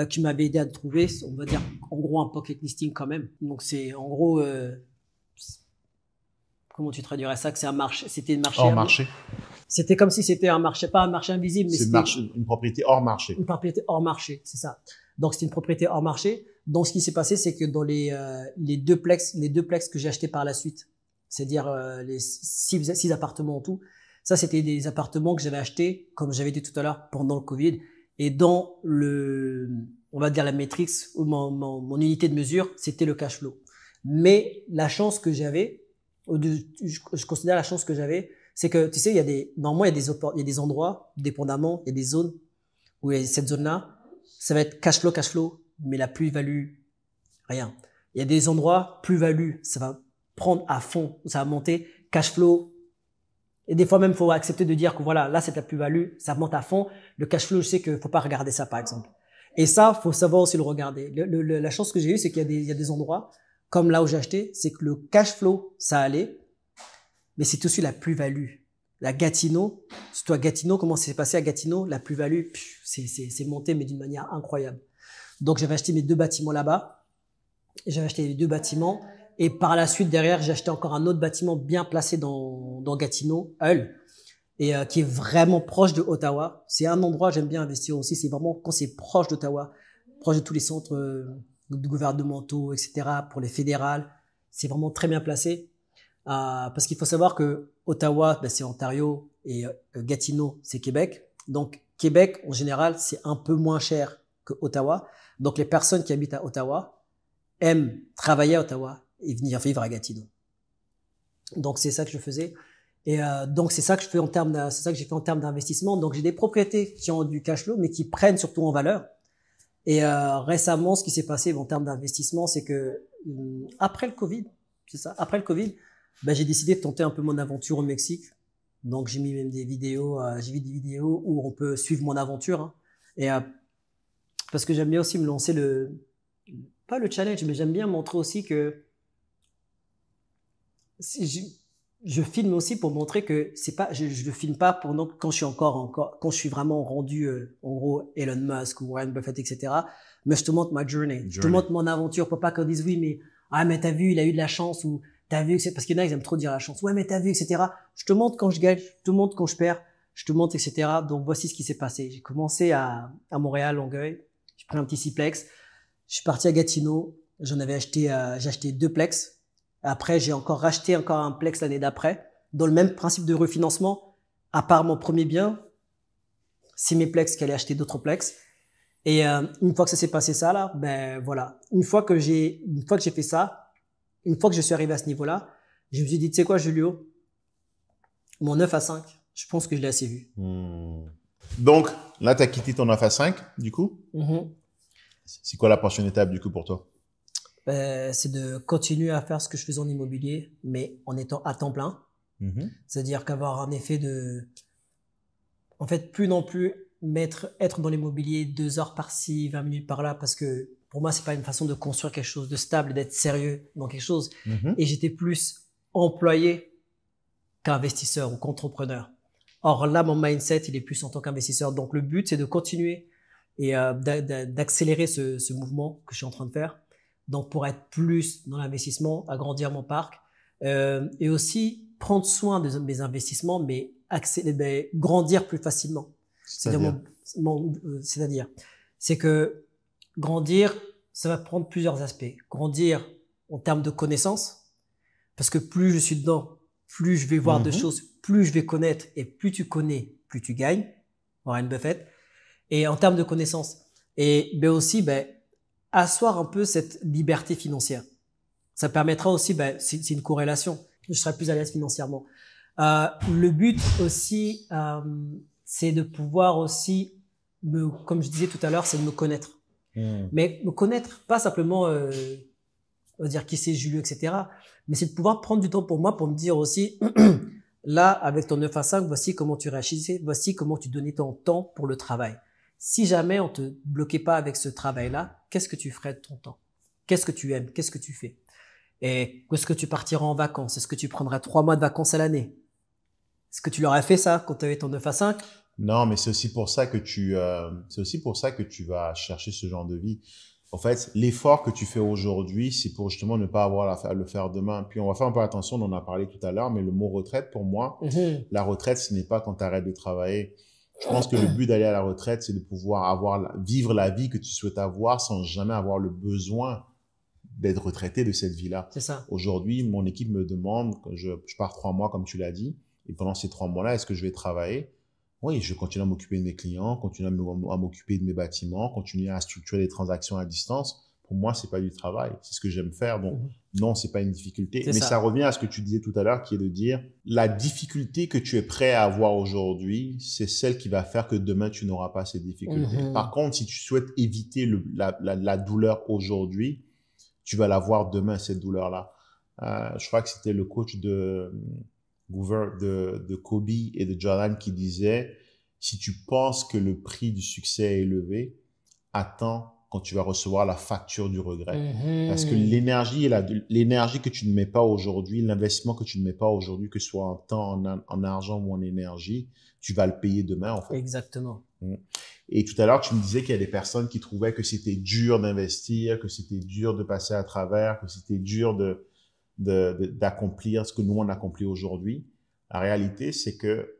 Qui m'avait aidé à trouver, on va dire, en gros, un pocket listing quand même. Donc, c'est, en gros, comment tu traduirais ça? Que c'est un marché, c'était un marché. Hors marché. C'était comme si c'était un marché, pas un marché invisible, mais c'était une propriété hors marché. Une propriété hors marché, c'est ça. Donc, c'était une propriété hors marché. Donc, ce qui s'est passé, c'est que dans les deux plex que j'ai achetés par la suite, c'est-à-dire les 6 appartements en tout, ça, c'était des appartements que j'avais achetés, comme j'avais dit tout à l'heure, pendant le Covid. Et dans on va dire la matrix ou mon unité de mesure, c'était le cash flow. Mais la chance que j'avais, je considère la chance que j'avais, C'est que, tu sais, normalement, il y a des endroits, dépendamment, il y a des zones où cette zone-là, ça va être cash flow, mais la plus-value, rien. Il y a des endroits, plus-value, ça va prendre à fond, ça va monter, cash flow. Et des fois même, il faut accepter de dire que voilà, là, c'est la plus-value, ça monte à fond. Le cash flow, je sais qu'il faut pas regarder ça, par exemple. Et ça, faut savoir aussi le regarder. La chance que j'ai eue, c'est qu'il y a des endroits, comme là où j'ai acheté, c'est que le cash flow, ça allait, mais c'est aussi la plus-value. La Gatineau, c'est toi Gatineau, comment c'est passé à Gatineau? La plus-value, c'est monté, mais d'une manière incroyable. Donc, j'avais acheté mes 2 bâtiments là-bas. J'avais acheté les 2 bâtiments. Et par la suite, derrière, j'ai acheté encore un autre bâtiment bien placé dans Gatineau, Hull, et qui est vraiment proche de Ottawa. C'est un endroit, j'aime bien investir aussi. C'est vraiment quand c'est proche d'Ottawa, proche de tous les centres gouvernementaux, etc., pour les fédérales. C'est vraiment très bien placé. Parce qu'il faut savoir que Ottawa, c'est Ontario et Gatineau, c'est Québec. Donc, Québec, en général, c'est un peu moins cher que Ottawa. Donc, les personnes qui habitent à Ottawa aiment travailler à Ottawa et venir vivre à Gatineau. Donc, c'est ça que je faisais. Et donc, c'est ça que je fais c'est ça que j'ai fait en termes d'investissement. Donc, j'ai des propriétés qui ont du cash flow, mais qui prennent surtout en valeur. Et récemment, ce qui s'est passé en termes d'investissement, c'est que après le Covid, c'est ça, après le Covid, j'ai décidé de tenter un peu mon aventure au Mexique. Donc, j'ai mis même des vidéos, j'ai vu des vidéos où on peut suivre mon aventure. Hein. Et parce que j'aime bien aussi me lancer pas le challenge, mais j'aime bien montrer aussi que je filme aussi pour montrer que c'est pas, je le filme pas pendant quand je suis quand je suis vraiment rendu, en gros, Elon Musk ou Warren Buffett, etc. Mais je te montre ma journey. Je te montre mon aventure pour pas qu'on dise oui, mais t'as vu, il a eu de la chance ou t'as vu que c'est parce qu'il y en a, ils aiment trop dire la chance. Ouais, mais t'as vu, etc. Je te montre quand je gagne, je te montre quand je perds, je te montre, etc. Donc, voici ce qui s'est passé. J'ai commencé à Montréal, Longueuil. J'ai pris un petit 6plex. Je suis parti à Gatineau. J'ai acheté 2 plex. Après, j'ai racheté un plex l'année d'après. Dans le même principe de refinancement, à part mon premier bien, c'est mes plex qui allaient acheter d'autres plex. Et, une fois que ça s'est passé ça, là, voilà. Une fois que j'ai fait ça, une fois que je suis arrivé à ce niveau-là, je me suis dit, tu sais quoi, Julio, mon 9 à 5, je pense que je l'ai assez vu. Donc, là, tu as quitté ton 9 à 5, du coup. C'est quoi la prochaine étape, du coup, pour toi? C'est de continuer à faire ce que je faisais en immobilier, mais en étant à temps plein. C'est-à-dire qu'avoir un effet en fait, plus non plus être dans l'immobilier 2 heures par-ci, 20 minutes par-là, parce que pour moi, c'est pas une façon de construire quelque chose de stable, d'être sérieux dans quelque chose. Et j'étais plus employé qu'investisseur ou qu'entrepreneur. Or là, mon mindset, il est plus en tant qu'investisseur. Donc le but, c'est de continuer et d'accélérer ce mouvement que je suis en train de faire. Donc pour être plus dans l'investissement, agrandir mon parc et aussi prendre soin de mes investissements, mais grandir plus facilement. C'est-à-dire, c'est que grandir, ça va prendre plusieurs aspects. Grandir en termes de connaissances, parce que plus je suis dedans, plus je vais voir de choses, plus je vais connaître, et plus tu connais, plus tu gagnes. Warren Buffett. Et en termes de connaissances. Et aussi, asseoir un peu cette liberté financière. Ça permettra aussi, c'est une corrélation. Je serai plus à l'aise financièrement. Le but aussi, c'est de pouvoir aussi comme je disais tout à l'heure, c'est de me connaître. Mais me connaître, pas simplement on va dire qui c'est Julio, etc. Mais c'est de pouvoir prendre du temps pour moi pour me dire aussi, là, avec ton 9 à 5, voici comment tu réagissais, voici comment tu donnais ton temps pour le travail. Si jamais on te bloquait pas avec ce travail-là, qu'est-ce que tu ferais de ton temps? Qu'est-ce que tu aimes? Qu'est-ce que tu fais? Et est-ce que tu partiras en vacances? Est-ce que tu prendras 3 mois de vacances à l'année? Est-ce que tu leur as fait ça quand tu avais ton 9 à 5? Non, mais c'est aussi pour ça que tu vas chercher ce genre de vie. En fait, l'effort que tu fais aujourd'hui, c'est pour justement ne pas avoir à le faire demain. Puis on va faire un peu attention, on en a parlé tout à l'heure, mais le mot retraite, pour moi, la retraite, ce n'est pas quand tu arrêtes de travailler. Je pense que le but d'aller à la retraite, c'est de pouvoir vivre la vie que tu souhaites avoir sans jamais avoir le besoin d'être retraité de cette vie-là. C'est ça. Aujourd'hui, mon équipe me demande, je pars 3 mois, comme tu l'as dit, et pendant ces 3 mois-là, est-ce que je vais travailler? Oui, je continue à m'occuper de mes clients, continuer à m'occuper de mes bâtiments, continuer à structurer des transactions à distance. pour moi, c'est pas du travail. C'est ce que j'aime faire. Donc, non, c'est pas une difficulté. Mais ça. ça revient à ce que tu disais tout à l'heure, qui est de dire, la difficulté que tu es prêt à avoir aujourd'hui, c'est celle qui va faire que demain, tu n'auras pas ces difficultés. Par contre, si tu souhaites éviter la douleur aujourd'hui, tu vas l'avoir demain, cette douleur-là. Je crois que c'était le coach de Kobe et de Jordan qui disait, si tu penses que le prix du succès est élevé, attends quand tu vas recevoir la facture du regret. Parce que l'énergie que tu ne mets pas aujourd'hui, l'investissement que tu ne mets pas aujourd'hui, que ce soit en temps, en argent ou en énergie, tu vas le payer demain, en fait. Exactement. Et tout à l'heure, tu me disais qu'il y a des personnes qui trouvaient que c'était dur d'investir, que c'était dur de passer à travers, que c'était dur d'accomplir ce que nous, on accomplit aujourd'hui. La réalité, c'est que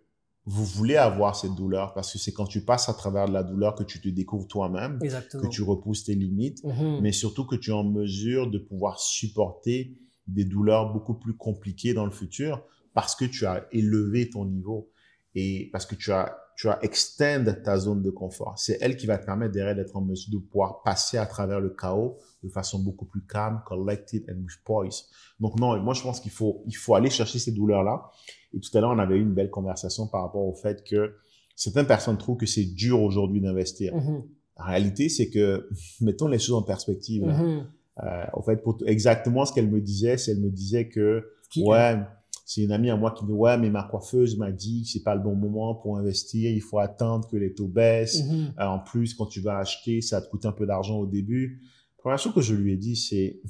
vous voulez avoir cette douleur parce que c'est quand tu passes à travers de la douleur que tu te découvres toi-même, que tu repousses tes limites, mais surtout que tu es en mesure de pouvoir supporter des douleurs beaucoup plus compliquées dans le futur parce que tu as élevé ton niveau et parce que tu as extend ta zone de confort. C'est elle qui va te permettre derrière d'être en mesure de pouvoir passer à travers le chaos de façon beaucoup plus calme, collected and with poise. Donc non, moi je pense qu'il faut aller chercher ces douleurs-là. Et tout à l'heure, on avait eu une belle conversation par rapport au fait que certaines personnes trouvent que c'est dur aujourd'hui d'investir. La réalité, c'est que, mettons les choses en perspective. En fait, exactement ce qu'elle me disait, c'est elle me disait que, c'est une amie à moi qui me dit, ouais, mais ma coiffeuse m'a dit que c'est pas le bon moment pour investir, il faut attendre que les taux baissent. En plus, quand tu vas acheter, ça va te coûter un peu d'argent au début. La première chose que je lui ai dit, c'est,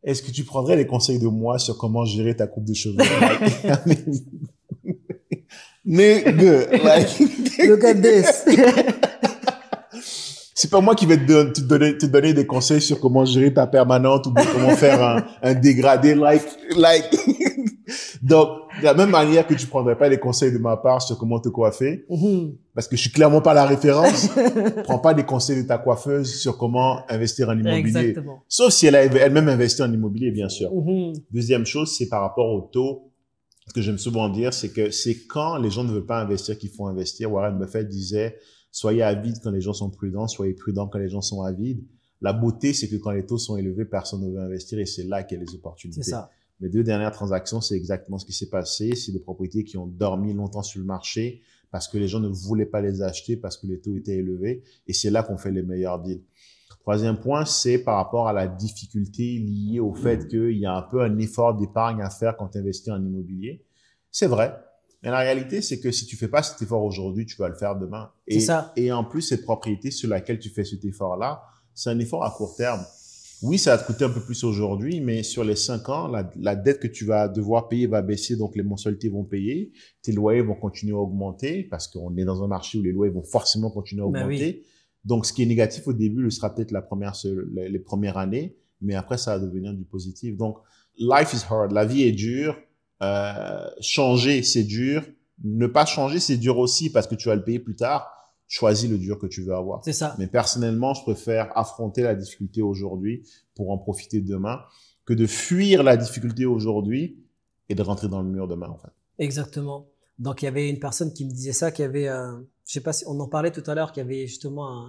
est-ce que tu prendrais les conseils de moi sur comment gérer ta coupe de cheveux? Nigga, like, look at this. C'est pas moi qui vais te donner des conseils sur comment gérer ta permanente ou comment faire un dégradé, like. Donc, de la même manière que tu prendrais pas les conseils de ma part sur comment te coiffer, parce que je suis clairement pas la référence, prends pas des conseils de ta coiffeuse sur comment investir en immobilier. Exactement. Sauf si elle a elle-même investi en immobilier, bien sûr. Deuxième chose, c'est par rapport au taux. Ce que j'aime souvent dire, c'est que c'est quand les gens ne veulent pas investir qu'il faut investir. Warren Buffett disait, soyez avides quand les gens sont prudents, soyez prudents quand les gens sont avides. La beauté, c'est que quand les taux sont élevés, personne ne veut investir et c'est là qu'il y a les opportunités. C'est ça. Mes 2 dernières transactions, c'est exactement ce qui s'est passé. C'est des propriétés qui ont dormi longtemps sur le marché parce que les gens ne voulaient pas les acheter parce que les taux étaient élevés et c'est là qu'on fait les meilleurs deals. Troisième point, c'est par rapport à la difficulté liée au fait qu'il y a un peu un effort d'épargne à faire quand tu investis en immobilier. C'est vrai. Mais la réalité, c'est que si tu fais pas cet effort aujourd'hui, tu vas le faire demain. C'est ça. Et en plus, cette propriété sur laquelle tu fais cet effort-là, c'est un effort à court terme. Oui, ça va te coûter un peu plus aujourd'hui, mais sur les 5 ans, la dette que tu vas devoir payer va baisser, donc les mensualités vont payer, tes loyers vont continuer à augmenter, parce qu'on est dans un marché où les loyers vont forcément continuer à augmenter. Donc, ce qui est négatif au début, le sera peut-être les premières années, mais après, ça va devenir du positif. Donc, life is hard. La vie est dure. Changer, c'est dur. Ne pas changer, c'est dur aussi parce que tu vas le payer plus tard. Choisis le dur que tu veux avoir. C'est ça. Mais personnellement, je préfère affronter la difficulté aujourd'hui pour en profiter demain que de fuir la difficulté aujourd'hui et de rentrer dans le mur demain, en fait. Exactement. Donc, il y avait une personne qui me disait ça, qui avait, je sais pas si on en parlait tout à l'heure, qu'il y avait justement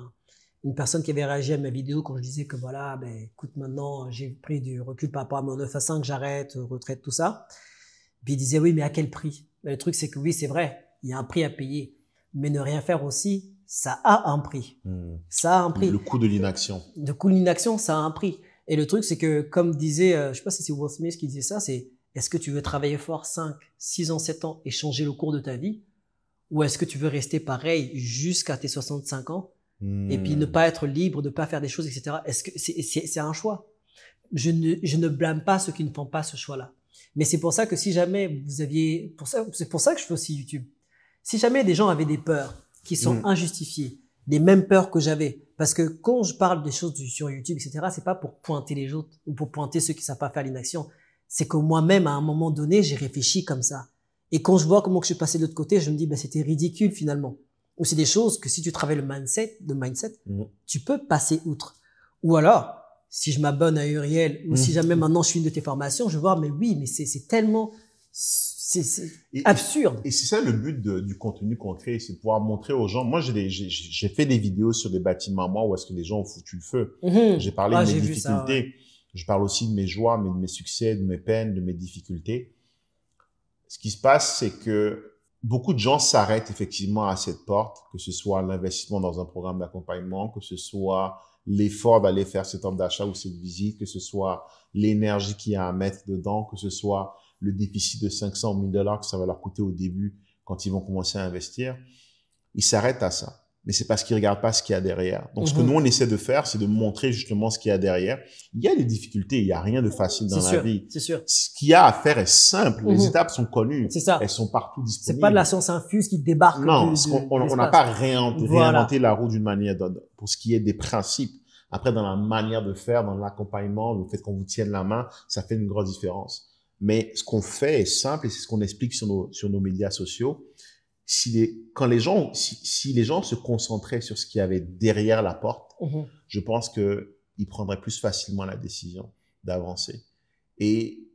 une personne qui avait réagi à ma vidéo quand je disais que voilà, ben, écoute, maintenant, j'ai pris du recul par rapport à mon 9 à 5, j'arrête, retraite, tout ça. Puis il disait, oui, mais à quel prix? Mais le truc, c'est que oui, c'est vrai, il y a un prix à payer. Mais ne rien faire aussi, ça a un prix. Ça a un prix. Le coût de l'inaction. Le coût de l'inaction, ça a un prix. Et le truc, c'est que, comme disait, je sais pas si c'est Will Smith qui disait ça, c'est, est-ce que tu veux travailler fort 5, 6 ans, 7 ans et changer le cours de ta vie? Ou est-ce que tu veux rester pareil jusqu'à tes 65 ans et puis ne pas être libre, ne pas faire des choses, etc. Est-ce que c'est un choix? Je ne blâme pas ceux qui ne font pas ce choix-là. Mais c'est pour ça que si jamais vous aviez, c'est pour ça que je fais aussi YouTube. Si jamais des gens avaient des peurs qui sont injustifiées, les mêmes peurs que j'avais, parce que quand je parle des choses sur YouTube, etc., c'est pas pour pointer les autres ou pour pointer ceux qui savent pas faire l'inaction. C'est que moi-même, à un moment donné, j'ai réfléchi comme ça. Et quand je vois comment que je suis passé de l'autre côté, je me dis, bah, c'était ridicule finalement. Ou c'est des choses que si tu travailles le mindset, tu peux passer outre. Ou alors, si je m'abonne à Uriel, ou si jamais maintenant je suis une de tes formations, je vais voir, mais oui, mais c'est tellement C'est absurde. Et c'est ça le but du contenu qu'on crée, c'est de pouvoir montrer aux gens. Moi, j'ai fait des vidéos sur des bâtiments, moi, où est-ce que les gens ont foutu le feu. J'ai parlé de mes difficultés. Ça, ouais. Je parle aussi de mes joies, de mes succès, de mes peines, de mes difficultés. Ce qui se passe, c'est que beaucoup de gens s'arrêtent effectivement à cette porte, que ce soit l'investissement dans un programme d'accompagnement, que ce soit l'effort d'aller faire cette offre d'achat ou cette visite, que ce soit l'énergie qu'il y a à mettre dedans, que ce soit le déficit de 500 000 $ que ça va leur coûter au début quand ils vont commencer à investir. Ils s'arrêtent à ça. Mais c'est parce qu'ils regardent pas ce qu'il y a derrière. Donc, ce que nous, on essaie de faire, c'est de montrer justement ce qu'il y a derrière. Il y a des difficultés, il y a rien de facile dans la vie. C'est sûr. Ce qu'il y a à faire est simple. Les étapes sont connues. C'est ça. Elles sont partout disponibles. C'est pas de la science infuse qui débarque. Non, on n'a pas réinventé la roue d'une manière pour ce qui est des principes. Après, dans la manière de faire, dans l'accompagnement, le fait qu'on vous tienne la main, ça fait une grosse différence. Mais ce qu'on fait est simple et c'est ce qu'on explique sur nos médias sociaux. Si les gens se concentraient sur ce qu'il y avait derrière la porte, je pense que ils prendraient plus facilement la décision d'avancer. Et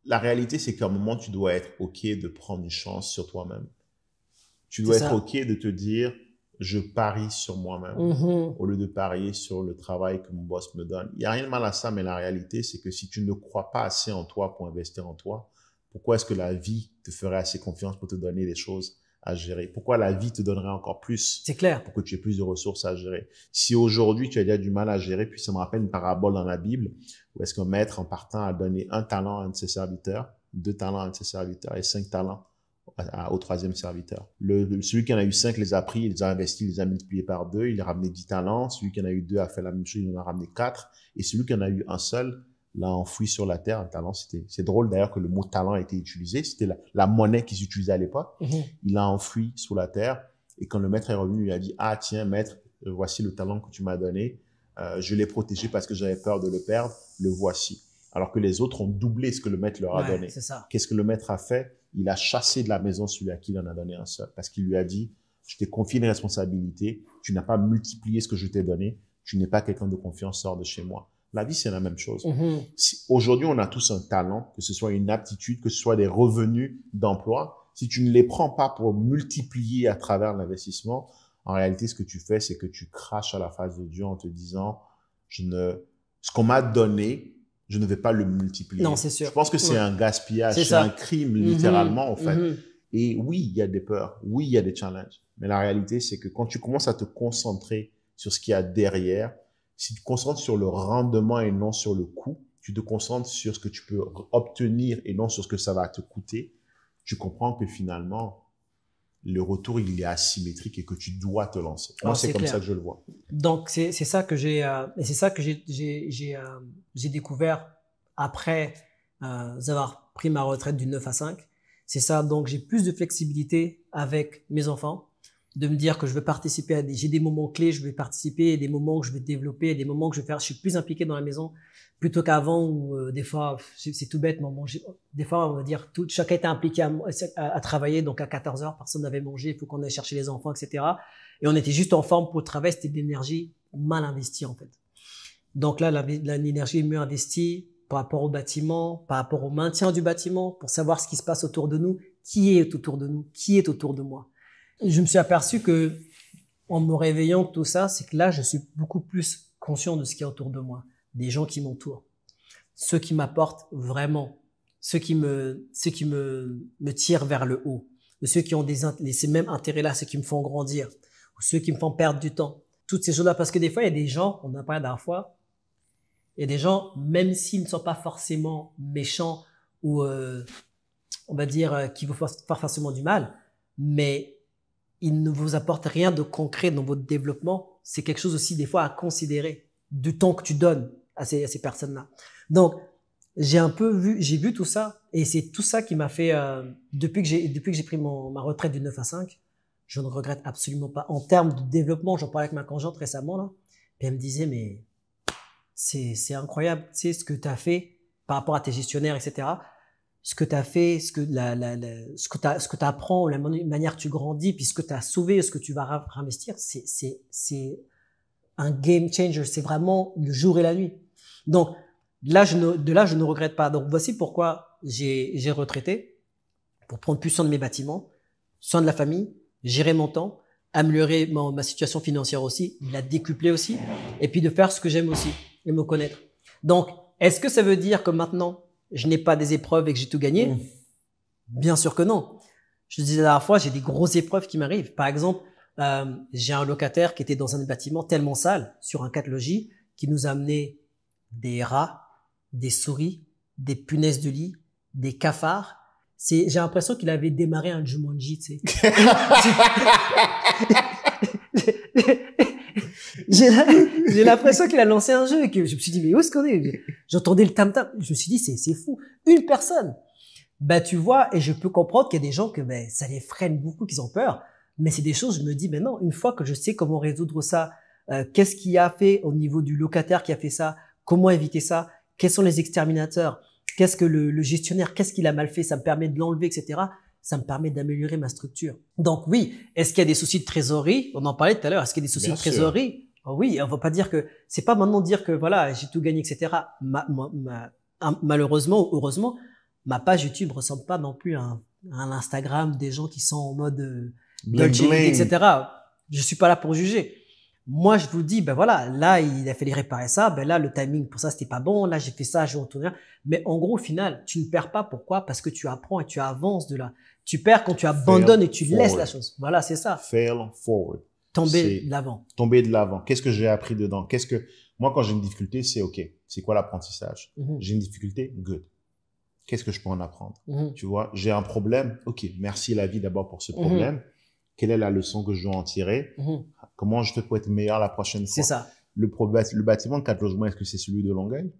la réalité, c'est qu'à un moment, tu dois être OK de prendre une chance sur toi-même. Tu dois être OK de te dire, je parie sur moi-même au lieu de parier sur le travail que mon boss me donne. Il n'y a rien de mal à ça, mais la réalité, c'est que si tu ne crois pas assez en toi pour investir en toi, pourquoi est-ce que la vie te ferait assez confiance pour te donner des choses à gérer? Pourquoi la vie te donnerait encore plus? C'est clair. Pour que tu aies plus de ressources à gérer. Si aujourd'hui, tu as déjà du mal à gérer, puis ça me rappelle une parabole dans la Bible, où est-ce qu'un maître, en partant, a donné 1 talent à un de ses serviteurs, 2 talents à un de ses serviteurs et 5 talents au 3e serviteur. Celui qui en a eu 5 les a pris, il les a investis, il les a multipliés par 2, il a ramené 10 talents. Celui qui en a eu 2 a fait la même chose, il en a ramené 4. Et celui qui en a eu un seul l'a enfoui sur la terre. Un talent, c'est drôle d'ailleurs que le mot talent a été utilisé. C'était la monnaie qui s'utilisait à l'époque. Il l'a enfoui sous la terre. Et quand le maître est revenu, il a dit, ah tiens maître, voici le talent que tu m'as donné. Je l'ai protégé parce que j'avais peur de le perdre. Le voici. Alors que les autres ont doublé ce que le maître leur a donné. Qu'est-ce que le maître a fait? Il a chassé de la maison celui à qui il en a donné un seul. Parce qu'il lui a dit, je t'ai confié une responsabilité. Tu n'as pas multiplié ce que je t'ai donné. Tu n'es pas quelqu'un de confiance, sors de chez moi. La vie, c'est la même chose. Aujourd'hui, on a tous un talent, que ce soit une aptitude, que ce soit des revenus d'emploi. Si tu ne les prends pas pour multiplier à travers l'investissement, en réalité, ce que tu fais, c'est que tu craches à la face de Dieu en te disant, ce qu'on m'a donné, je ne vais pas le multiplier. Non, c'est sûr. Je pense que c'est un gaspillage, c'est un crime, littéralement, en fait. Et oui, il y a des peurs, oui, il y a des challenges. Mais la réalité, c'est que quand tu commences à te concentrer sur ce qu'il y a derrière, si tu te concentres sur le rendement et non sur le coût, tu te concentres sur ce que tu peux obtenir et non sur ce que ça va te coûter, tu comprends que finalement, le retour, il est asymétrique et que tu dois te lancer. Moi, c'est comme ça que je le vois. Donc, c'est ça que j'ai découvert après avoir pris ma retraite du 9 à 5. C'est ça. Donc, j'ai plus de flexibilité avec mes enfants, de me dire que je vais participer j'ai des moments clés, je vais participer, des moments où je vais développer, des moments où je suis plus impliqué dans la maison plutôt qu'avant où des fois, c'est tout bête, mais des fois, on va dire, chacun était impliqué à travailler, donc à 14 heures, personne n'avait mangé, il faut qu'on aille chercher les enfants, etc. Et on était juste en forme pour le travail, c'était de l'énergie mal investie, en fait. Donc là, l'énergie est mieux investie par rapport au bâtiment, par rapport au maintien du bâtiment, pour savoir ce qui se passe autour de nous, qui est autour de nous, qui est autour de moi. Je me suis aperçu que, en me réveillant de tout ça, c'est que là, je suis beaucoup plus conscient de ce qu'il y a autour de moi, des gens qui m'entourent, ceux qui m'apportent vraiment, ceux qui me tirent vers le haut, ceux qui ont ces mêmes intérêts-là, ceux qui me font grandir, ou ceux qui me font perdre du temps. Toutes ces choses-là, parce que des fois, il y a des gens, on en a parlé la dernière fois, il y a des gens, même s'ils ne sont pas forcément méchants ou, on va dire, qui vous font pas forcément du mal, mais ils ne vous apportent rien de concret dans votre développement. C'est quelque chose aussi, des fois, à considérer du temps que tu donnes à ces personnes-là. Donc, j'ai vu tout ça, et c'est tout ça qui m'a fait, depuis que j'ai pris ma retraite du 9 à 5, je ne regrette absolument pas. En termes de développement, j'en parlais avec ma conjointe récemment, là, et elle me disait, mais c'est incroyable, tu sais, ce que tu as fait par rapport à tes gestionnaires, etc. Ce que tu as fait, ce que tu apprends, la manière que tu grandis, puis ce que tu as sauvé, ce que tu vas réinvestir, c'est un game changer. C'est vraiment le jour et la nuit. Donc, de là, je ne regrette pas. Donc, voici pourquoi j'ai retraité. pour prendre plus soin de mes bâtiments, soin de la famille, gérer mon temps, améliorer ma situation financière aussi, la décupler aussi, et puis de faire ce que j'aime aussi et me connaître. Donc, est-ce que ça veut dire que maintenant, je n'ai pas des épreuves et que j'ai tout gagné? Bien sûr que non. Je te disais la dernière fois, j'ai des grosses épreuves qui m'arrivent. Par exemple, j'ai un locataire qui était dans un bâtiment tellement sale, sur un 4 logis, qui nous a amené des rats, des souris, des punaises de lit, des cafards. J'ai l'impression qu'il avait démarré un Jumanji, tu sais. J'ai l'impression qu'il a lancé un jeu et que je me suis dit, mais où est-ce qu'on est? J'entendais le tam-tam. Je me suis dit, c'est fou. Une personne. Bah, tu vois, et je peux comprendre qu'il y a des gens que, ben, ça les freine beaucoup, qu'ils ont peur. Mais c'est des choses, je me dis, mais non, une fois que je sais comment résoudre ça, qu'est-ce qui a fait au niveau du locataire qui a fait ça, comment éviter ça, quels sont les exterminateurs, qu'est-ce que le gestionnaire, qu'est-ce qu'il a mal fait, ça me permet de l'enlever, etc. Ça me permet d'améliorer ma structure. Donc oui, est-ce qu'il y a des soucis de trésorerie? On en parlait tout à l'heure, est-ce qu'il y a des soucis de trésorerie? Oui, on va pas dire que, c'est pas maintenant dire que voilà, j'ai tout gagné, etc. Malheureusement ou heureusement, ma page YouTube ressemble pas non plus à un Instagram des gens qui sont en mode Dolce & etc. Je suis pas là pour juger. Moi, je vous dis, ben voilà, là, il a fallu réparer ça, ben là, le timing pour ça, c'était pas bon, là, j'ai fait ça, je retourne. Mais en gros, au final, tu ne perds pas. Pourquoi? Parce que tu apprends et tu avances de là. Tu perds quand tu abandonnes et tu laisses la chose. Voilà, c'est ça. Fail forward. Tomber de l'avant. Tomber de l'avant. Qu'est-ce que j'ai appris dedans? Moi, quand j'ai une difficulté, c'est OK. C'est quoi l'apprentissage? J'ai une difficulté? Good. Qu'est-ce que je peux en apprendre? Tu vois, j'ai un problème? OK. Merci la vie d'abord pour ce problème. Quelle est la leçon que je dois en tirer? Comment je fais pour être meilleur la prochaine fois? C'est ça. Le bâtiment de 4 logements, est-ce que c'est celui de Longueuil?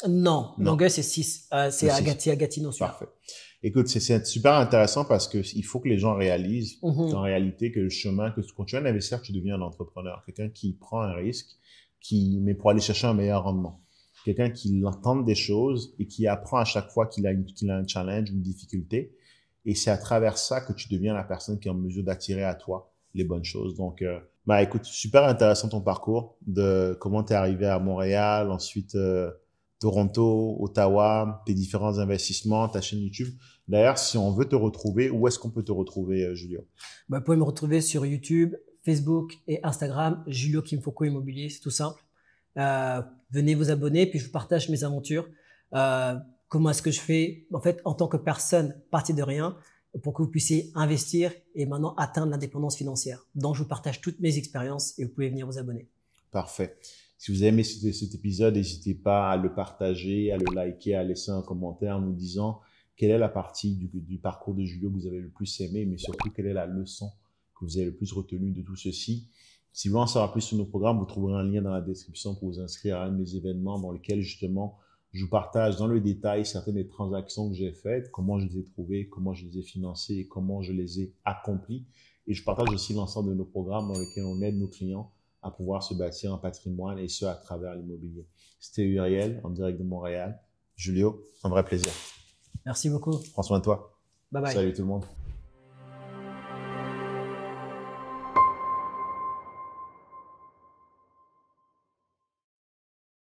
Non. Longueuil, c'est 6. C'est à Gatineau, celui-là. Parfait. Écoute, c'est super intéressant parce que il faut que les gens réalisent qu'en réalité, que le chemin, que quand tu es un investisseur, tu deviens un entrepreneur. Quelqu'un qui prend un risque, mais pour aller chercher un meilleur rendement. Quelqu'un qui entend des choses et qui apprend à chaque fois qu'il a un challenge, une difficulté. Et c'est à travers ça que tu deviens la personne qui est en mesure d'attirer à toi les bonnes choses. Donc, écoute, super intéressant ton parcours de comment tu es arrivé à Montréal, ensuite Toronto, Ottawa, tes différents investissements, ta chaîne YouTube. D'ailleurs, si on veut te retrouver, où est-ce qu'on peut te retrouver, Julio? Vous pouvez me retrouver sur YouTube, Facebook et Instagram, Julio Kimfoko Immobilier, c'est tout simple. Venez vous abonner, puis je vous partage mes aventures. Comment est-ce que je fais, en fait, en tant que personne, partie de rien, pour que vous puissiez investir et maintenant atteindre l'indépendance financière. Donc, je vous partage toutes mes expériences et vous pouvez venir vous abonner. Parfait. Si vous avez aimé cet épisode, n'hésitez pas à le partager, à le liker, à laisser un commentaire nous disant quelle est la partie du parcours de Julio que vous avez le plus aimé, mais surtout quelle est la leçon que vous avez le plus retenue de tout ceci. Si vous voulez en savoir plus sur nos programmes, vous trouverez un lien dans la description pour vous inscrire à un de mes événements dans lequel justement je vous partage dans le détail certaines des transactions que j'ai faites, comment je les ai trouvées, comment je les ai financées et comment je les ai accomplies. Et je partage aussi l'ensemble de nos programmes dans lesquels on aide nos clients à pouvoir se bâtir un patrimoine et ce à travers l'immobilier. C'était Uriel en direct de Montréal. Julio, un vrai plaisir. Merci beaucoup. Prends soin de toi. Bye bye. Salut tout le monde.